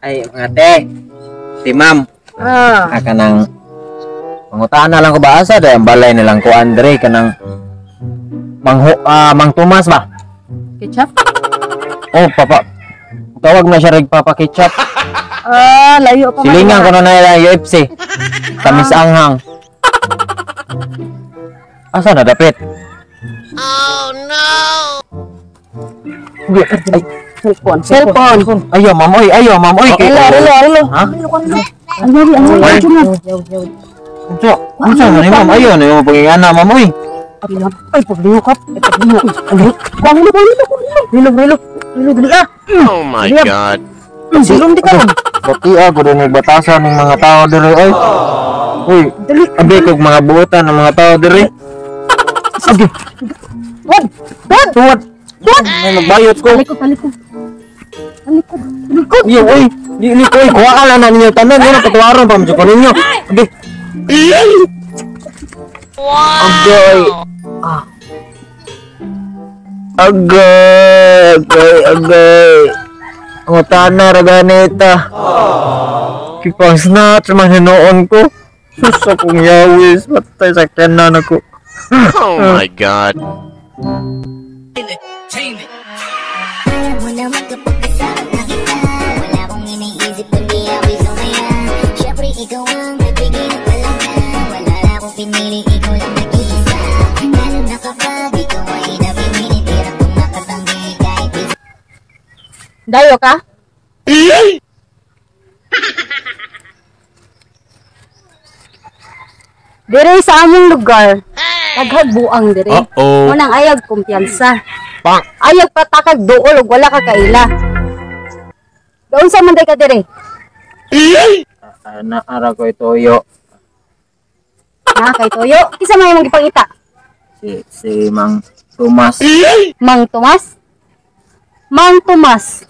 Ay, mga te. Si ma'am. Kanang pangutaan na lang ko ba asa dahil ang balay nilang ko Andre kanang Mang Tomas ba? Ketchup? Oh, papa. Tawag na siya rig Papa Ketchup. Layo pa. Silingan ko na UFC. Tamis anghang. Asa na dapit? Oh no! Ay, Cellphone. ayo ma'am oy. Relo. Ha? Ayaw. Unsa man ni ma'am? Ayo na yung pagingana ma'am oy. Ay, pagliho ka. Relo. Oh my god. Silong di ka lang. Pati ako din nagbatasan ng mga tao diri ay. Uy, abi kog mga buotan ng mga tao diri. Sige. Tuwad. May magbayot ko. Talikod. Yo, oy. Dili ko kuha ka lang na ninyo tanan niyo patuwaron pa mo ko ninyo. Abi. Wow! Agay. Agay. Ang utana raganeta. Kipang snatch man hinoon ko. Sus akong yawis. Matay sa kanan ako. Oh my god. Alam mo naman kapag kasama na kita, wala akong iniisip kundi awis o kaya. Siyempre ikaw ang bibigay ng palaka, wala na akong pinili, ikaw lang nag-iisa. Lalo na kapag ikaw ay napinili, tirang kong nakatanggi kahit di. Dayo ka? Dire sa among lugar, naghagbuang dire. Unang ayag kumpiyansa. Ayag patakag duol ug wala ka kaila. Gaun sa man day ka dire? Naara ko itoyo. Na kay Toyo, kisa may mong gipangita? Si Mang Tomas. Mang Tomas? Mang Tomas.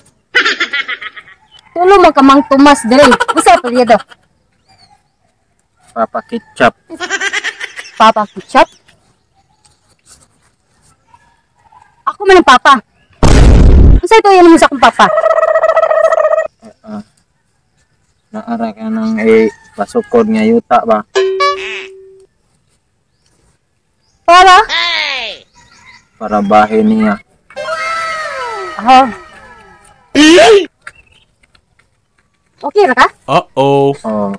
Tulo man ka Mang Tomas dire. Usa pa diya do? Papa Ketchup. Papa Ketchup? Ako man ang papa. Usa ito yan mo sa akong papa? Naara ka ng pasukod nga yuta ba? Para? Para bahin niya. Okay ra ka? Uh-oh. Oh.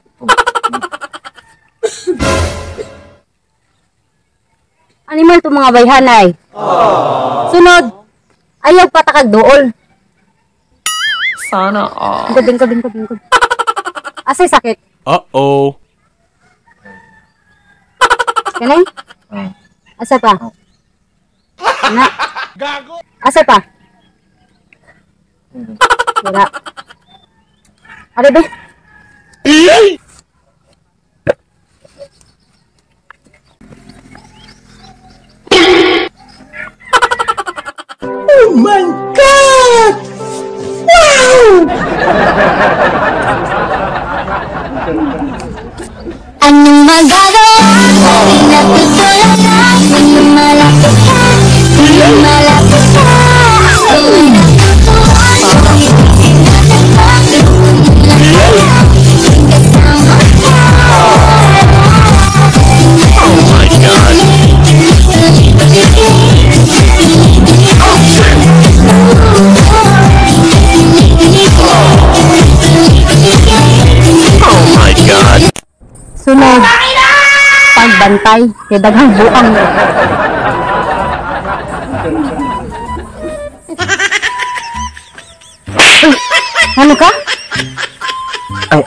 Animal to mga bayhanay. Sunod, ayaw patakag dool. Sana all. Bingkod. Asay sakit. Uh-oh. Kanay? Asa pa? Na? Asa pa? Wala. Ano ba? Oh my God! Wow! Anong magagawa? Di natutulala. Anong malapit ka? Anong malapit ka? Anong natutuwa? Oh my god. Oh my god. Sunod, pagbantay, kay daghang buang. Ano ka? Ay.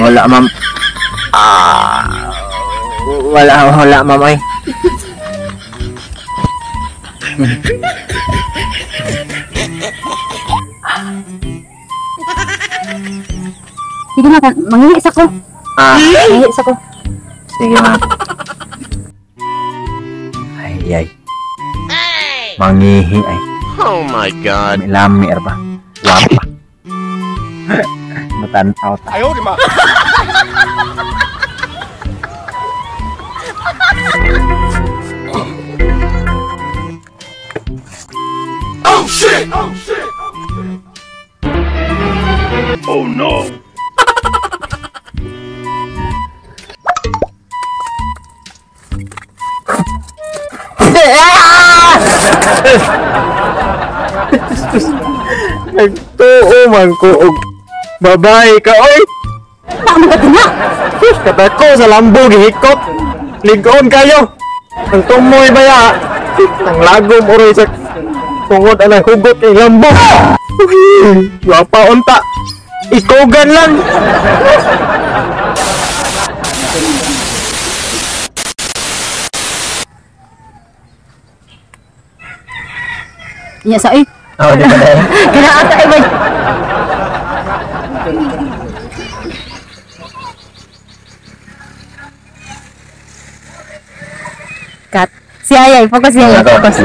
Wala ma'am. Wala ma'am ay. Sige na, mangihis ako. Mangihis ako. Sige ma'am. Ay. Mangihi ay. Oh my god. Lami ba? Wapa. Matanaw ta. Ayaw, di ma. Nagtuo man ko og babae ka, oy! Tama ka na. Sus, katako sa lambo gihikot. Ligon kayo. Ang tumoy ba ya? Ang lagom oroy sa tungod anang hugot kay lambo. Uy, wapa unta. Ikogan lang. Iya sa eh. Oh, di ba dahil? Kaya ata eh bay. Kat. Si Ayay, focus si Ayay, focus.